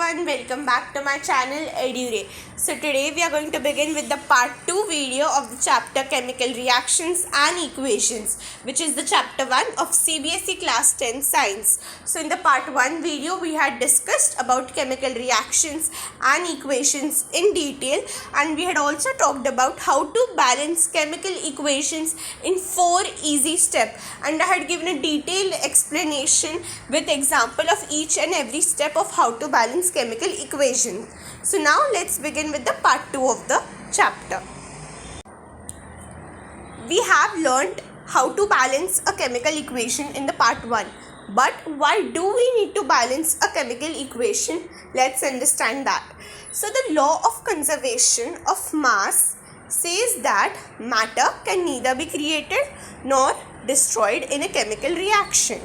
everyone, welcome back to my channel EduRay. So today we are going to begin with the part 2 video of the chapter Chemical Reactions and Equations, which is the chapter 1 of CBSE class 10 science. So in the part 1 video we had discussed about chemical reactions and equations in detail, and we had also talked about how to balance chemical equations in 4 easy steps, and I had given a detailed explanation with example of each and every step of how to balance chemical equation. So now let's begin with the part 2 of the chapter. We have learnt how to balance a chemical equation in the part 1. But why do we need to balance a chemical equation? Let's understand that. So the law of conservation of mass says that matter can neither be created nor destroyed in a chemical reaction.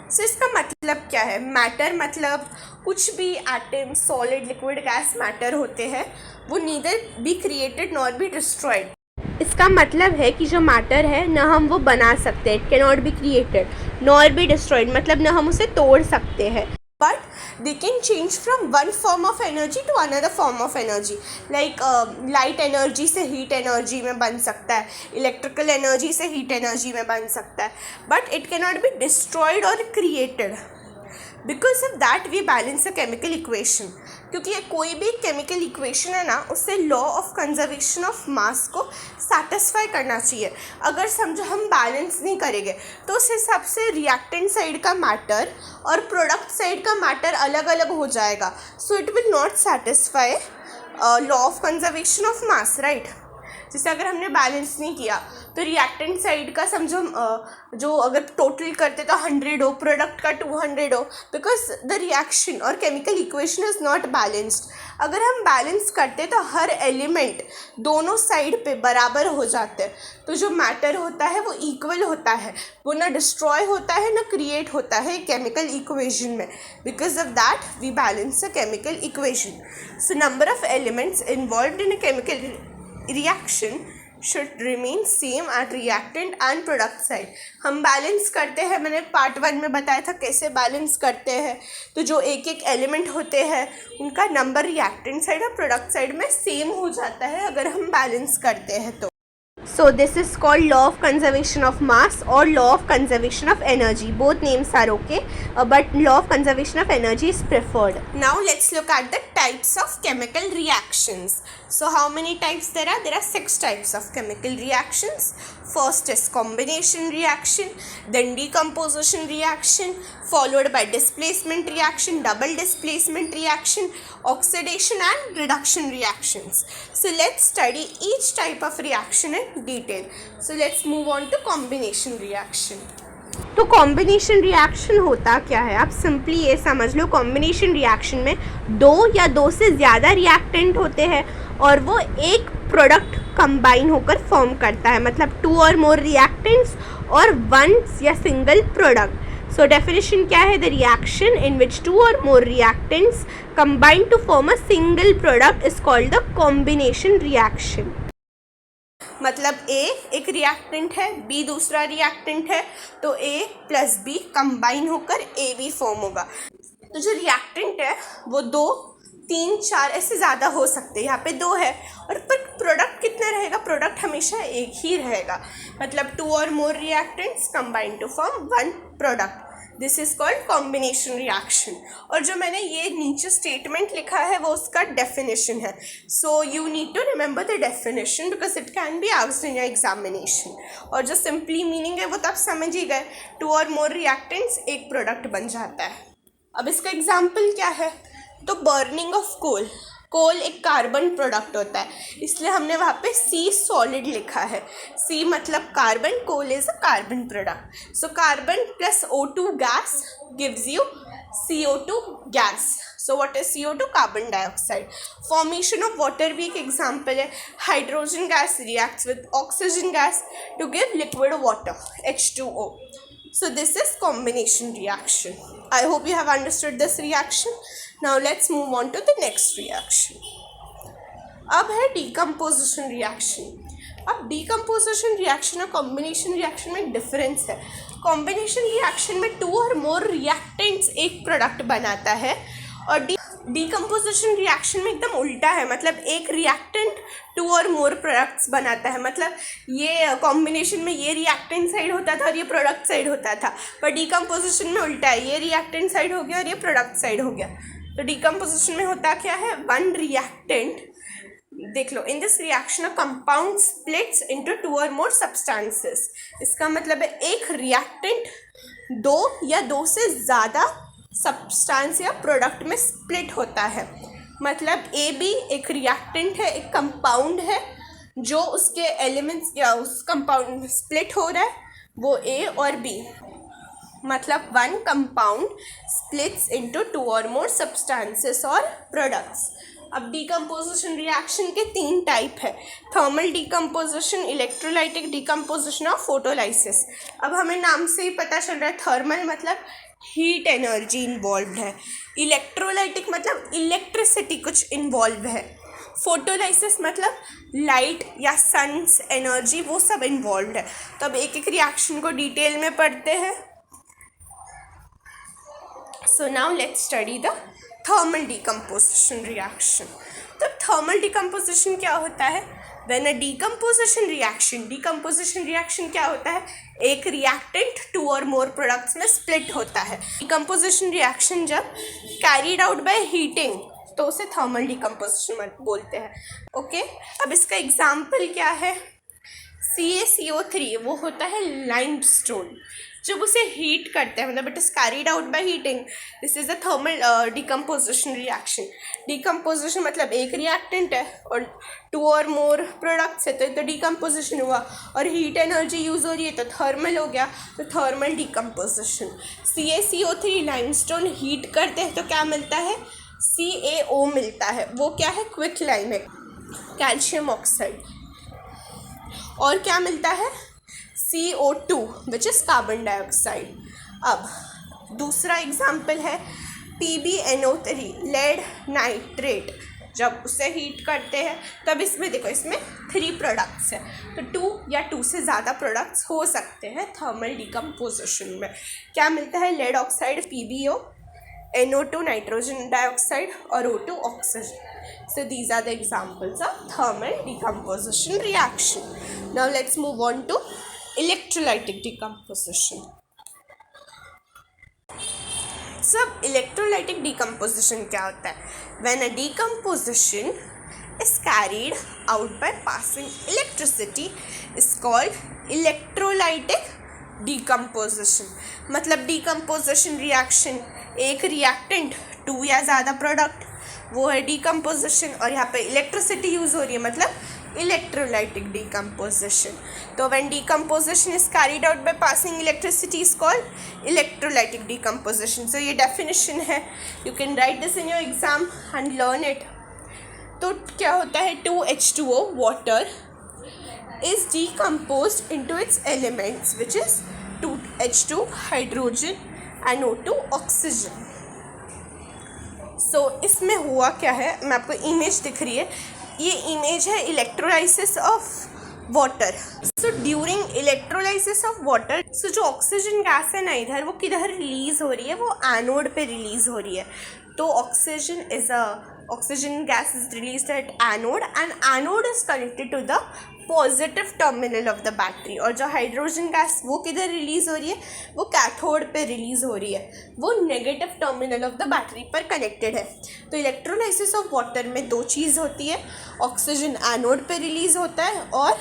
So इसका मतलब क्या है? Matter मतलब कुछ भी atom, solid, liquid, gas matter होते हैं, वो neither be created nor be destroyed. इसका मतलब है कि जो मैटर है ना हम वो बना सकते हैं, it can not be created nor be destroyed, मतलब ना हम उसे तोड़ सकते हैं, but they can change from one form of energy to another form of energy. Like light energy से heat energy में बन सकता है, electrical energy से heat energy में बन सकता है, but it cannot be destroyed or created. Because of that we balance a chemical equation. क्योंकि कोई भी केमिकल इक्वेशन है ना, उससे law of conservation of mass को सेटिस्फाई करना चाहिए. अगर समझो हम बैलेंस नहीं करेंगे तो उस हिसाब से रिएक्टेंट साइड का मैटर और प्रोडक्ट साइड का मैटर अलग अलग हो जाएगा. So it will not satisfy law of conservation of mass, right. जैसे अगर हमने बैलेंस नहीं किया तो रिएक्टेंट साइड का समझो जो अगर टोटल करते तो 100 हो, प्रोडक्ट का 200 हो, बिकॉज द रिएक्शन और chemical equation is not balanced. अगर हम बैलेंस करते तो हर एलिमेंट दोनों साइड पे बराबर हो जाते हैं, तो जो मैटर होता है वो इक्वल होता है, वो ना डिस्ट्रॉय होता है ना क्रिएट होता है केमिकल इक्वेशन में. Because of that we balance a chemical equation. So number of elements involved in a chemical reaction should remain same at reactant and product side. हम बैलेंस करते हैं, मैंने पार्ट 1 में बताया था कैसे बैलेंस करते हैं. तो जो एक एक एलिमेंट होते हैं उनका नंबर रिएक्टेंट साइड और प्रोडक्ट साइड में सेम हो जाता है अगर हम बैलेंस करते हैं तो. So this is called law of conservation of mass or law of conservation of energy. Both names are okay, but law of conservation of energy is preferred. Now let's look at the types of chemical reactions. So how many types there are? There are 6 types of chemical reactions. First is combination reaction, then decomposition reaction, followed by displacement reaction, double displacement reaction, oxidation and reduction reactions. So let's study each type of reaction in detail. So let's move on to combination reaction. तो combination reaction होता क्या है? आप simply ये समझ लो, combination reaction में 2 या 2 से ज़्यादा रिएक्टेंट होते हैं और वो एक प्रोडक्ट कंबाइन होकर फॉर्म करता है, मतलब 2 और मोर रिएक्टेंट्स और 1 या सिंगल प्रोडक्ट. So definition क्या है? The reaction in which 2 or more reactants combine to form a single product is called the combination reaction. मतलब A एक रिएक्टेंट है, B दूसरा रिएक्टेंट है, तो A प्लस B कंबाइन होकर AB फॉर्म होगा. तो जो रिएक्टेंट है वो 2, 3, 4 ऐसे ज़्यादा हो सकते हैं. यहाँ पे 2 है और पर प्रोडक्ट कितना रहेगा? प्रोडक्ट हमेशा एक ही रहेगा, मतलब 2 or more reactants combine to form 1 product. This is called combination reaction. और जो मैंने ये नीचे स्टेटमेंट लिखा है वो उसका डेफिनेशन है. So you need to remember the definition because it can be asked in your examination. और जो सिंपली मीनिंग है वो तब समझ ही गए, 2 और मोर रिएक्टेंट्स एक प्रोडक्ट बन जाता है. अब इसका एग्जाम्पल क्या है? तो बर्निंग ऑफ कोल एक कार्बन प्रोडक्ट होता है, इसलिए हमने वहाँ पे C सॉलिड लिखा है. C मतलब carbon, coal is a carbon product. So carbon plus O2 gas gives you CO2 gas. So what is CO2? Carbon dioxide. Formation of water भी एक एग्जाम्पल है. Hydrogen gas reacts with oxygen gas to give liquid water H2O. So this is combination reaction. I hope you have understood this reaction. Now let's move on to the next reaction. अब है decomposition reaction. अब decomposition reaction और combination reaction में difference है. combination reaction में 2 और more reactants एक product बनाता है और डिकम्पोजिशन रिएक्शन में एकदम उल्टा है, मतलब एक रिएक्टेंट 2 और मोर प्रोडक्ट्स बनाता है, मतलब ये कॉम्बिनेशन में ये रिएक्टेंट साइड होता था और ये प्रोडक्ट साइड होता था, पर डिकम्पोजिशन में उल्टा है, ये रिएक्टेंट साइड हो गया और ये प्रोडक्ट साइड हो गया। तो डिकम्पोजिशन में होता क्या है, वन रिएक्टेंट, देख लो, in this reaction a compound splits into 2 or more substances. इसका मतलब है एक रिएक्टेंट 2 या 2 से ज़्यादा सब्सटेंस या प्रोडक्ट में स्प्लिट होता है। मतलब ए बी एक रिएक्टेंट है, एक कंपाउंड है, जो उसके एलिमेंट्स या उस कंपाउंड में स्प्लिट हो रहा है, वो ए और बी, मतलब one compound splits into 2 or more substances और प्रोडक्ट्स। अब डिकम्पोजिशन रिएक्शन के 3 टाइप है, थर्मल डिकम्पोजिशन, इलेक्ट्रोलाइटिक डिकम्पोजिशन और फोटोलाइसिस। अब हमें नाम से ही पता चल रहा है, थर्मल मतलब हीट एनर्जी इन्वॉल्व है, इलेक्ट्रोलाइटिक मतलब इलेक्ट्रिसिटी कुछ इन्वॉल्व है, फोटोलाइसिस मतलब लाइट या सन्स एनर्जी वो सब इन्वॉल्व है। तो अब एक एक रिएक्शन को डिटेल में पढ़ते हैं। So now let's study the thermal decomposition reaction. तो थर्मल डिकम्पोजिशन क्या होता है, व्हेन अ डिकम्पोजिशन रिएक्शन क्या होता है, एक रिएक्टेंट 2 और मोर प्रोडक्ट्स में स्प्लिट होता है। डिकम्पोजिशन रिएक्शन जब कैरीड आउट बाय हीटिंग तो उसे थर्मल डिकम्पोजिशन बोलते हैं। ओके, अब इसका एग्जाम्पल क्या है, CaCO3 वो होता है लाइमस्टोन, जब उसे हीट करते हैं, मतलब it is carried out by heating, this is a thermal decomposition reaction. Decomposition मतलब एक रिएक्टेंट है और 2 और मोर प्रोडक्ट्स है, तो डिकम्पोजिशन हुआ, और हीट एनर्जी यूज़ हो रही है तो थर्मल हो गया, तो thermal decomposition. CaCO3 limestone heat करते हैं तो क्या मिलता है, CaO मिलता है, वो क्या है, क्विक लाइम है, कैल्शियम ऑक्साइड, और क्या मिलता है, CO2 which is carbon dioxide. अब दूसरा एग्जाम्पल है PbNO3 लेड नाइट्रेट, जब उसे हीट करते हैं तब इसमें देखो, इसमें 3 प्रोडक्ट्स हैं, तो 2 या 2 से ज़्यादा प्रोडक्ट्स हो सकते हैं थर्मल डिकम्पोजिशन में। क्या मिलता है, lead oxide PbO, NO2 nitrogen dioxide और O2 oxygen. So these are the examples of thermal decomposition reaction. Now let's move on to electrolytic decomposition. So electrolytic decomposition क्या होता है, when a decomposition is carried out by passing electricity is called electrolytic decomposition. मतलब decomposition reaction, एक reactant 2 या ज़्यादा product, वो है decomposition, और यहाँ पे इलेक्ट्रिसिटी यूज़ हो रही है, मतलब इलेक्ट्रोलाइटिक डिकम्पोजिशन। तो when decomposition is carried out by passing electricity is called electrolytic decomposition. So ये डेफिनेशन है, you can write this in your exam and learn it. तो क्या होता है, 2H2O water is decomposed into its elements which is 2H2 hydrogen and O2 oxygen. So इसमें हुआ क्या है, मैं आपको इमेज दिख रही है, ये इमेज है electrolysis of water. So during electrolysis of water, so जो ऑक्सीजन गैस है ना इधर, वो किधर रिलीज हो रही है, वो एनोड पे रिलीज हो रही है। तो oxygen gas is released at anode and anode is connected to the positive terminal of the battery, और जो हाइड्रोजन गैस वो किधर रिलीज हो रही है, वो कैथोड पे रिलीज हो रही है, वो negative terminal of the battery पर कनेक्टेड है। तो इलेक्ट्रोलाइसिस ऑफ वाटर में 2 चीज़ होती है, ऑक्सीजन एनोड पे रिलीज होता है और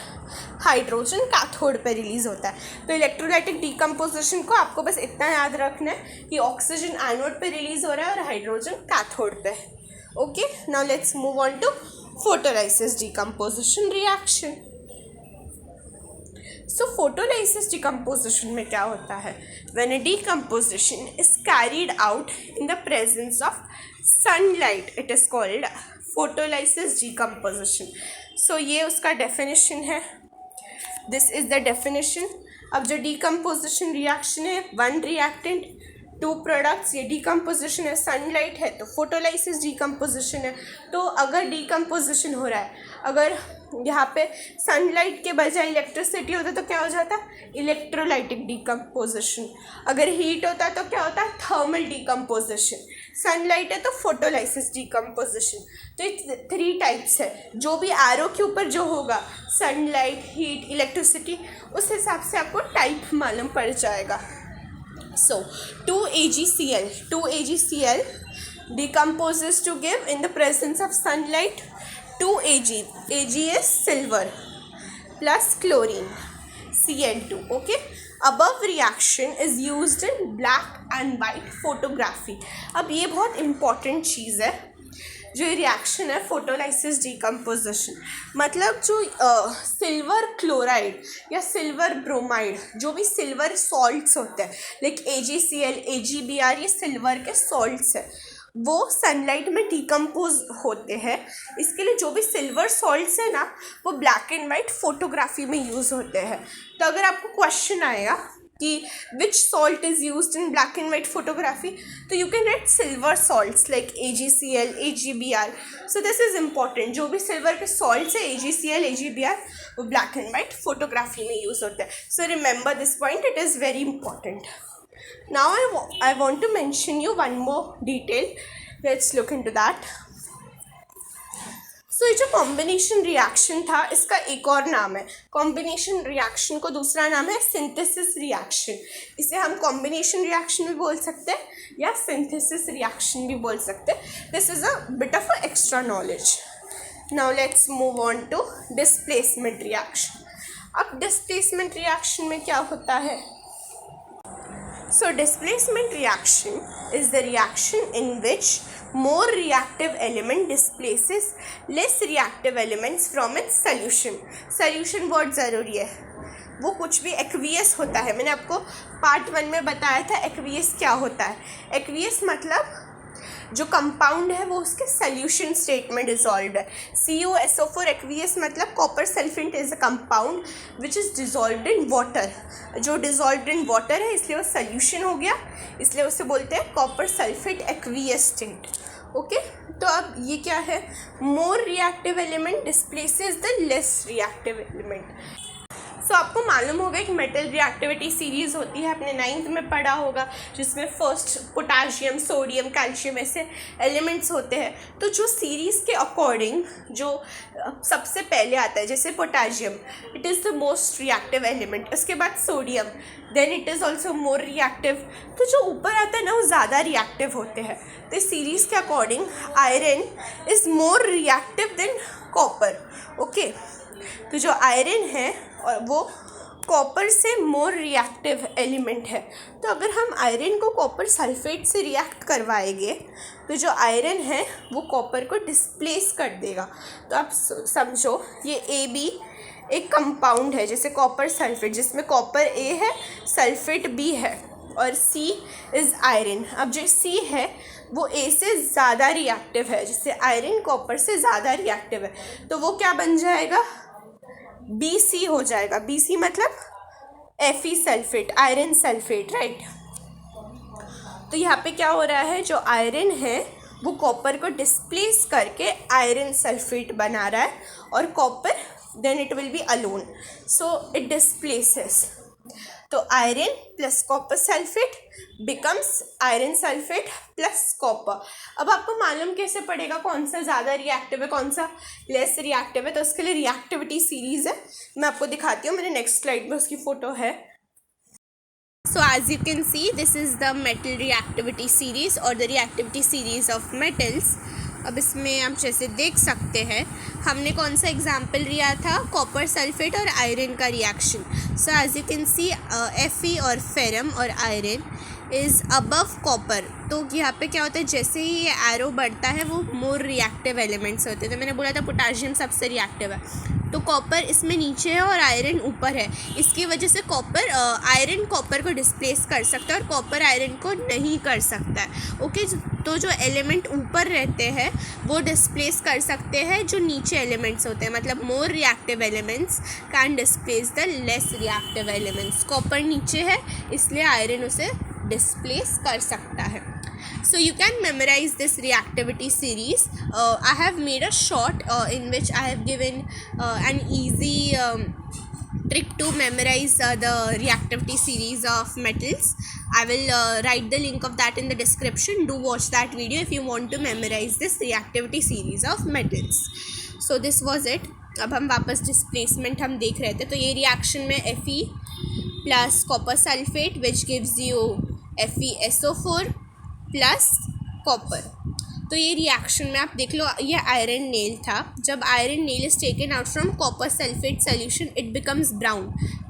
हाइड्रोजन कैथोड पे रिलीज होता है। तो इलेक्ट्रोलाइटिक डिकम्पोजिशन को आपको बस इतना याद रखना है कि ऑक्सीजन एनोड पे रिलीज हो रहा है और हाइड्रोजन कैथोड पे। Okay, now let's move on to photolysis decomposition reaction. So photolysis decomposition में क्या होता है, when a decomposition is carried out in the presence of sunlight it is called photolysis decomposition. So ये उसका definition है, this is the definition. अब जो decomposition reaction है, वन रिएक्टेंट 2 प्रोडक्ट्स, ये डिकम्पोजिशन है, सनलाइट है तो फोटोलाइसिस डिकम्पोजिशन है। तो अगर डिकम्पोजिशन हो रहा है, अगर यहाँ पे सनलाइट के बजाय इलेक्ट्रिसिटी होता तो क्या हो जाता, इलेक्ट्रोलाइटिक डिकम्पोजिशन। अगर हीट होता तो क्या होता, थर्मल डिकम्पोजिशन। सनलाइट है तो फोटोलाइसिस डिकम्पोजिशन। तो ये 3 टाइप्स है, जो भी एरो के ऊपर जो होगा सनलाइट, हीट, इलेक्ट्रिसिटी, उस हिसाब से आपको टाइप मालूम पड़ जाएगा। सो 2AgCl decomposes to give in the presence of sunlight 2Ag. Ag is silver plus chlorine Cl2. Okay, above reaction is used in black and white photography. अब ये बहुत important चीज़ है, जो ये रिएक्शन है फोटोलाइसिस डिकम्पोजिशन, मतलब जो सिल्वर क्लोराइड या सिल्वर ब्रोमाइड, जो भी सिल्वर सॉल्ट्स होते हैं लाइक AgCl, AgBr, ये सिल्वर के सॉल्ट्स है, वो सनलाइट में डिकम्पोज होते हैं। इसके लिए जो भी सिल्वर सॉल्ट्स है ना, वो ब्लैक एंड वाइट फोटोग्राफी में यूज़ होते हैं। तो अगर आपको क्वेश्चन आएगा कि which salt is used in black and white photography, तो you can write silver salts like AgCl, AgBr. So this is important, जो भी सिल्वर के सॉल्ट्स है AgCl, AgBr, वो ब्लैक एंड वाइट फोटोग्राफी में यूज़ होते हैं। So remember this point, it is very important. Now I want to mention you one more detail. Let's look into that. So ये जो combination reaction था, इसका एक और नाम है, कॉम्बिनेशन रिएक्शन को दूसरा नाम है सिंथेसिस रिएक्शन. इसे हम कॉम्बिनेशन रिएक्शन भी बोल सकते हैं या सिंथेसिस रिएक्शन भी बोल सकते हैं. This is a bit of a extra knowledge. Now let's move on to displacement reaction. अब डिस्प्लेसमेंट रिएक्शन में क्या होता है? So displacement reaction is the reaction in which more reactive element displaces less reactive elements from its solution. Solution बहुत ज़रूरी है, वो कुछ भी एक्वियस होता है. मैंने आपको पार्ट 1 में बताया था एक्वियस क्या होता है. एक्वियस मतलब जो कंपाउंड है वो उसके सॉल्यूशन स्टेट में डिजॉल्व है. CuSO4 एक्वियस मतलब copper sulphate is a compound which is dissolved in water. जो डिजॉल्व्ड इन वाटर है इसलिए वो सॉल्यूशन हो गया, इसलिए उसे बोलते हैं copper sulphate aqueous state. Okay, तो अब ये क्या है? More reactive element displaces the less reactive element. So आपको मालूम होगा एक मेटल रिएक्टिविटी सीरीज़ होती है, आपने 9th में पढ़ा होगा, जिसमें फर्स्ट पोटाशियम, सोडियम, कैल्शियम ऐसे एलिमेंट्स होते हैं. तो जो सीरीज़ के अकॉर्डिंग जो सबसे पहले आता है, जैसे potassium, it is the most reactive element. उसके बाद sodium, then it is also more reactive. तो जो ऊपर आता है ना वो ज़्यादा रिएक्टिव होते हैं. तो इस सीरीज़ के according iron is more reactive than copper. Okay, तो जो आयरन है और वो कॉपर से मोर रिएक्टिव एलिमेंट है. तो अगर हम आयरन को कॉपर सल्फेट से रिएक्ट करवाएंगे तो जो आयरन है वो कॉपर को डिस्प्लेस कर देगा. तो आप समझो ये AB एक कंपाउंड है जैसे कॉपर सल्फेट, जिसमें कॉपर A है, सल्फेट B है, और C इज़ आयरन. अब जो C है वो A से ज़्यादा रिएक्टिव है, जिससे आयरन कॉपर से ज़्यादा रिएक्टिव है. तो वो क्या बन जाएगा? BC हो जाएगा. BC मतलब Fe sulphate, iron sulphate, right. तो यहाँ पे क्या हो रहा है? जो आयरन है वो कॉपर को डिस्प्लेस करके आयरन सल्फेट बना रहा है, और copper then it will be alone, so it displaces. तो iron plus copper sulphate becomes iron sulphate plus copper. अब आपको मालूम कैसे पड़ेगा कौन सा ज़्यादा रिएक्टिव है, कौन सा लेस रिएक्टिव है? तो उसके लिए रिएक्टिविटी सीरीज़ है, मैं आपको दिखाती हूँ. मेरे नेक्स्ट स्लाइड में उसकी फ़ोटो है. So as you can see, this is the metal reactivity series or the reactivity series of metals. अब इसमें आप जैसे देख सकते हैं हमने कौन सा एग्जाम्पल लिया था, कॉपर सल्फेट और आयरन का reaction. So as you can see Fe और फेरम और आयरन इज़ अबव कॉपर. तो यहाँ पे क्या होता है, जैसे ही ये एरो बढ़ता है वो मोर रिएक्टिव एलिमेंट्स होते हैं. तो मैंने बोला था पोटाशियम सबसे रिएक्टिव है, तो कॉपर इसमें नीचे है और आयरन ऊपर है. इसकी वजह से आयरन कॉपर को डिस्प्लेस कर सकता है और कॉपर आयरन को नहीं कर सकता है. ओके, तो जो एलिमेंट ऊपर रहते हैं वो डिस्प्लेस कर सकते हैं जो नीचे एलिमेंट्स होते हैं, मतलब more reactive elements can displace the less reactive elements. Copper नीचे है इसलिए आयरन उसे डिस्प्लेस कर सकता है. So you can memorize this reactivity series. I have made a short in which I have given an easy trick to memorize the reactivity series of metals. I will write the link of that in the description. Do watch that video if you want to memorize this reactivity series of metals. So this was it. अब हम वापस displacement हम देख रहे थे. तो ये reaction में Fe plus copper sulphate which gives you FeSO4 plus copper. तो ये रिएक्शन में आप देख लो, ये आयरन नेल था. जब iron nail is taken out from copper sulphate solution it becomes brown.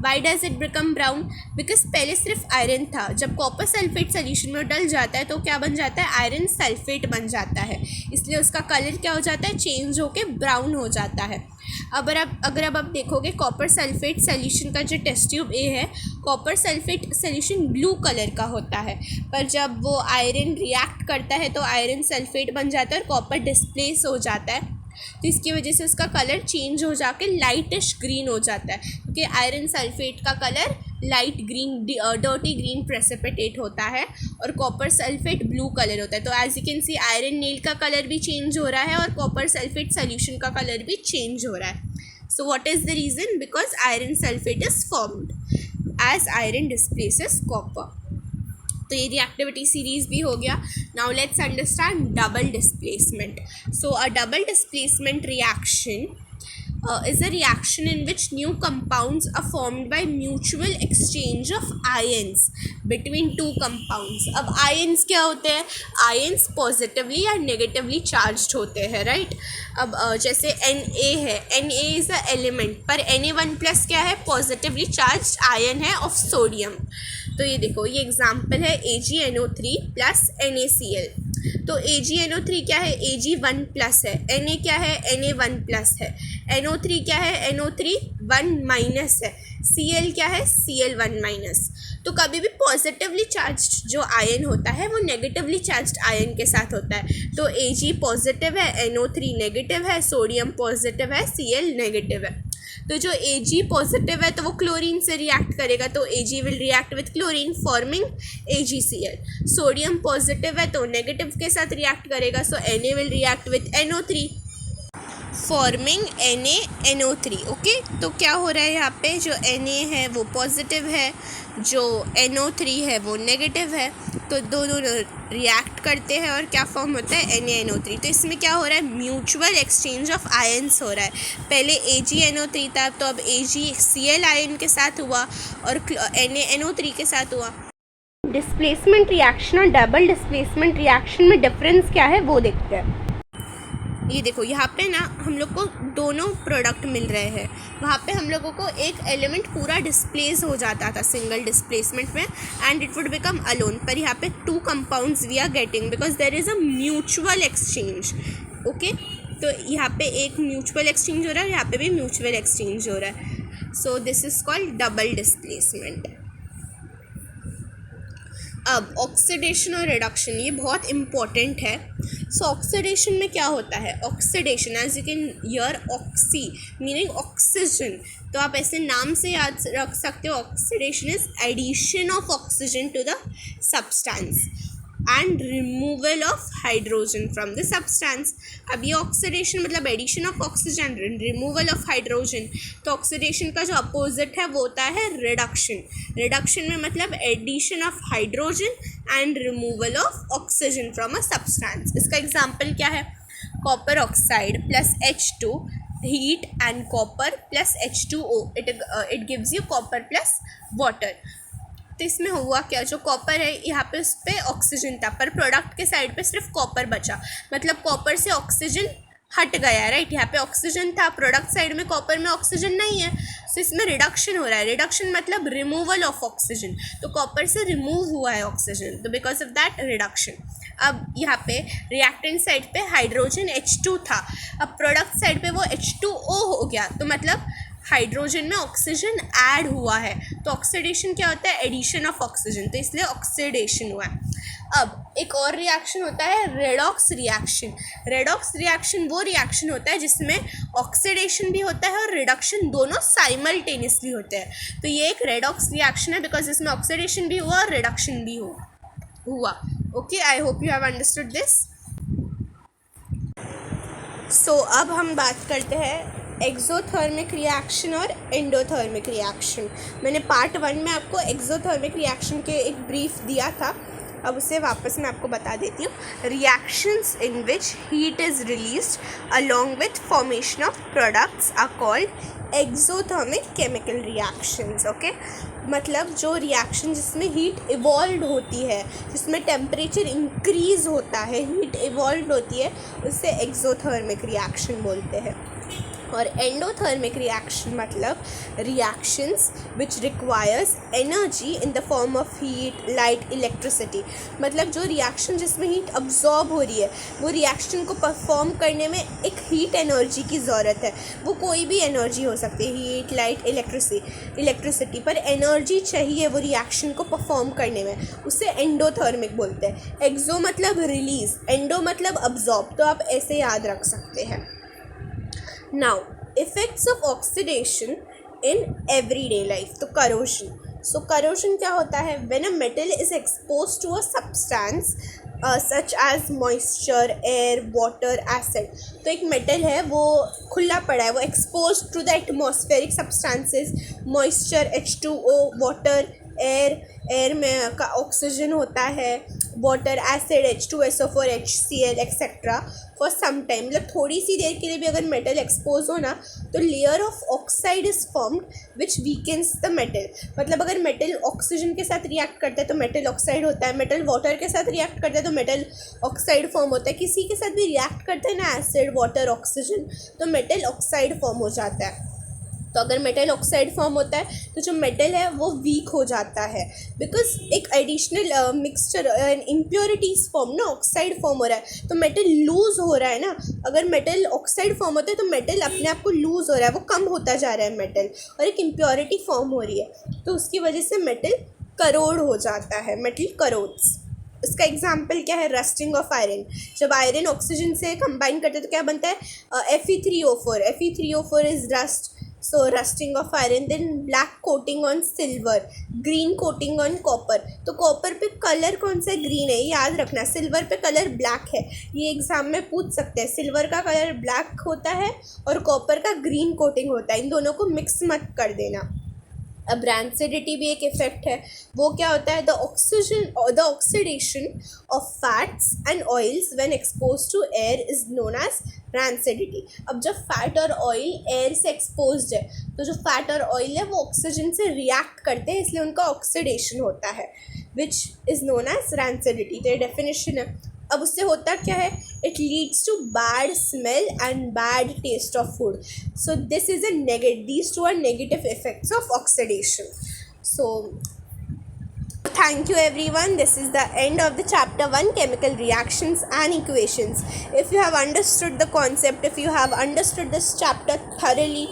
Why does it become brown? Because पहले सिर्फ आयरन था. जब कॉपर सल्फेट सोल्यूशन में डल जाता है तो क्या बन जाता है? आयरन सल्फेट बन जाता है. इसलिए उसका कलर क्या हो जाता है? चेंज होके ब्राउन हो जाता है. अगर आप देखोगे कॉपर सल्फेट सोल्यूशन का जो टेस्ट ट्यूब ए है, copper sulphate solution blue colour का होता है. पर जब वो आयरन रिएक्ट करता है तो आयरन सल्फेट बन जाता है और कॉपर डिस्प्लेस हो जाता है. तो इसकी वजह से उसका कलर चेंज हो जाके लाइटिश ग्रीन हो जाता है, क्योंकि आयरन सल्फेट का colour light green dirty green precipitate होता है और कॉपर सल्फेट ब्लू कलर होता है. तो as you can see iron nail का कलर भी चेंज हो रहा है और कॉपर सल्फेट सोल्यूशन का कलर भी चेंज हो रहा है. So what is the reason? Because iron sulphate is formed as iron displaces copper. तो ये रिएक्टिविटी सीरीज भी हो गया. Now let's understand double displacement. So a double displacement reaction is a reaction in which new compounds are formed by mutual exchange of ions between two compounds. अब ions क्या होते हैं? ions positively या negatively charged होते हैं, right? अब जैसे Na है, Na इज़ अ एलिमेंट, पर Na1+ क्या है? पॉजिटिवली चार्ज्ड आयन है ऑफ सोडियम. तो ये देखो, ये एग्जाम्पल है AgNO3 प्लस NaCl. तो AgNO3 क्या है? Ag1+ है. Na क्या है? Na1+ है. NO3 क्या है? NO3 1- है. Cl क्या है? Cl1-. तो कभी भी पॉजिटिवली चार्ज्ड जो आयन होता है वो नेगेटिवली चार्ज्ड आयन के साथ होता है. तो Ag पॉजिटिव है, NO3 नेगेटिव है, सोडियम पॉजिटिव है, Cl नेगेटिव है. तो जो Ag पॉजिटिव है तो वो क्लोरीन से रिएक्ट करेगा, तो Ag will react with chlorine forming AgCl. Sodium positive है तो नेगेटिव के साथ रिएक्ट करेगा, सो Na will react with NO3 forming NaNO3. Okay, तो क्या हो रहा है यहाँ पे? जो Na है वो पॉजिटिव है, जो NO3 है वो नेगेटिव है. तो दोनों रिएक्ट करते हैं और क्या फॉर्म होता है? NaNO3. तो इसमें क्या हो रहा है? म्यूचुअल एक्सचेंज ऑफ आयन्स हो रहा है. पहले AgNO3 था तो अब AgCl आयन के साथ हुआ और NaNO3 के साथ हुआ. डिस्प्लेसमेंट रिएक्शन और डबल डिस्प्लेसमेंट रिएक्शन में डिफरेंस क्या है वो देखते हैं. ये देखो, यहाँ पे ना हम लोग को दोनों प्रोडक्ट मिल रहे हैं. वहाँ पे हम लोगों को एक एलिमेंट पूरा डिस्प्लेस हो जाता था सिंगल डिस्प्लेसमेंट में and it would become alone. पर यहाँ पे two compounds we are getting because there is a mutual exchange. Okay, तो यहाँ पे एक म्यूचुअल एक्सचेंज हो रहा है, यहाँ पे भी म्यूचुअल एक्सचेंज हो रहा है. सो this is called double displacement. अब ऑक्सीडेशन और रिडक्शन, ये बहुत इम्पॉर्टेंट है. सो ऑक्सीडेशन में क्या होता है? Oxidation as you can hear oxy meaning oxygen, तो आप ऐसे नाम से याद रख सकते हो. Oxidation is addition of oxygen to the substance and removal of hydrogen from the substance. अब ये ऑक्सीडेशन मतलब addition of oxygen, removal of hydrogen. तो ऑक्सीडेशन का जो अपोजिट है वो होता है रिडक्शन. रिडक्शन में मतलब addition of hydrogen and removal of oxygen from a substance. इसका एग्जाम्पल क्या है? Copper oxide plus H2 heat and copper plus H2O it gives you copper plus water. तो इसमें हुआ क्या? जो कॉपर है यहाँ पे उस पर ऑक्सीजन था पर प्रोडक्ट के साइड पे सिर्फ कॉपर बचा, मतलब कॉपर से ऑक्सीजन हट गया, राइट? यहाँ पे ऑक्सीजन था, प्रोडक्ट साइड में कॉपर में ऑक्सीजन नहीं है, तो इसमें रिडक्शन हो रहा है. रिडक्शन मतलब रिमूवल ऑफ ऑक्सीजन, तो कॉपर से रिमूव हुआ है ऑक्सीजन, तो बिकॉज ऑफ दैट रिडक्शन. अब यहाँ पे रिएक्टेंट साइड पे हाइड्रोजन H2 था, अब प्रोडक्ट साइड पे वो H2O हो गया, तो मतलब हाइड्रोजन में ऑक्सीजन ऐड हुआ है. तो ऑक्सीडेशन क्या होता है? एडिशन ऑफ ऑक्सीजन, तो इसलिए ऑक्सीडेशन हुआ है. अब एक और रिएक्शन होता है रेडॉक्स रिएक्शन. रेडॉक्स रिएक्शन वो रिएक्शन होता है जिसमें ऑक्सीडेशन भी होता है और रिडक्शन दोनों साइमल्टेनियसली होते हैं. तो ये एक रेडॉक्स रिएक्शन है बिकॉज इसमें ऑक्सीडेशन भी हुआ और रिडक्शन भी हुआ. Okay, I hope you have understood this. So अब हम बात करते हैं एक्सोथर्मिक रिएक्शन और एंडोथर्मिक रिएक्शन। मैंने पार्ट 1 में आपको एक्सोथर्मिक रिएक्शन के एक ब्रीफ दिया था, अब उसे वापस मैं आपको बता देती हूँ। Reactions in which heat is released along with formation of products are called exothermic chemical reactions. Okay, मतलब जो रिएक्शन जिसमें हीट इवॉल्व होती है, जिसमें टेम्परेचर इंक्रीज़ होता है, हीट इवॉल्व होती है, उससे एक्सोथर्मिक रिएक्शन बोलते हैं। और एंडोथर्मिक रिएक्शन मतलब reactions which requires energy in the form of heat, light, electricity. मतलब जो रिएक्शन जिसमें हीट अब्जॉर्ब हो रही है, वो रिएक्शन को परफॉर्म करने में एक हीट एनर्जी की ज़रूरत है। वो कोई भी एनर्जी हो सकती है, हीट, लाइट, इलेक्ट्रिसिटी, पर एनर्जी चाहिए वो रिएक्शन को परफॉर्म करने में, उसे एंडोथर्मिक बोलते हैं। एक्सो मतलब रिलीज, एंडो मतलब अब्जॉर्ब, तो आप ऐसे याद रख सकते हैं। Now, effects of oxidation in everyday life. तो corrosion. So corrosion क्या होता है? When a metal is exposed to a substance such as moisture, air, water, acid. तो एक metal है वो खुला पड़ा है, वो exposed to the atmospheric substances, moisture, H2O, water, air में का ऑक्सीजन होता है, water, acid, H2SO4, HCl etcetera, for some time, मतलब थोड़ी सी देर के लिए भी अगर मेटल एक्सपोज हो ना, तो layer of oxide is formed which weakens the metal. मतलब अगर मेटल ऑक्सीजन के साथ रिएक्ट करता है तो मेटल ऑक्साइड होता है, मेटल वाटर के साथ रिएक्ट करता है तो मेटल ऑक्साइड फॉर्म होता है, किसी के साथ भी रिएक्ट करता है ना एसिड, वाटर, ऑक्सीजन, तो मेटल ऑक्साइड फॉर्म हो जाता है। तो अगर मेटल ऑक्साइड फॉर्म होता है तो जो मेटल है वो वीक हो जाता है, बिकॉज एक एडिशनल मिक्सचर इम्प्योरिटीज फॉर्म ना, ऑक्साइड फॉर्म हो रहा है तो मेटल लूज हो रहा है ना। अगर मेटल ऑक्साइड फॉर्म होता है तो मेटल अपने आप को लूज हो रहा है, वो कम होता जा रहा है मेटल, और एक इम्प्योरिटी फॉर्म हो रही है, तो उसकी वजह से मेटल करोड हो जाता है, मेटल करोड्स। इसका एग्जाम्पल क्या है? Rusting of iron. जब आयरन ऑक्सीजन से कंबाइन करते हैं तो क्या बनता है? Fe3O4। Fe3O4 is rust, so rusting of iron. Then black coating on silver, green coating on copper. तो कॉपर पे कलर कौन सा? ग्रीन है, ये याद रखना। सिल्वर पे कलर ब्लैक है, ये एग्जाम में पूछ सकते हैं। सिल्वर का कलर ब्लैक होता है और कॉपर का ग्रीन कोटिंग होता है, इन दोनों को मिक्स मत कर देना। अब रैंसिडिटी भी एक इफेक्ट है, वो क्या होता है? The oxidation of fats and oils when expose to air is known as rancidity. अब जब फैट और ऑयल एयर से एक्सपोज्ड है तो जो फैट और ऑयल है वो ऑक्सीजन से रिएक्ट करते हैं, इसलिए उनका ऑक्सीडेशन होता है, which is known as rancidity. तो ये डेफिनेशन है। अब उससे होता क्या है? It leads to bad smell and bad taste of food. So this is these two are negative effects of oxidation. So thank you everyone. This is the end of the chapter 1, chemical reactions and equations. If you have understood the concept, if you have understood this chapter thoroughly,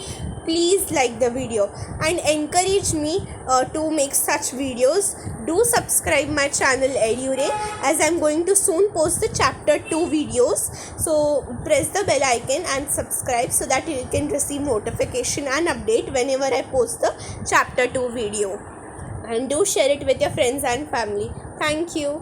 please like the video and encourage me to make such videos. Do subscribe my channel EduRay, as I'm going to soon post the chapter 2 videos. So press the bell icon and subscribe so that you can receive notification and update whenever I post the chapter 2 video. And do share it with your friends and family. Thank you.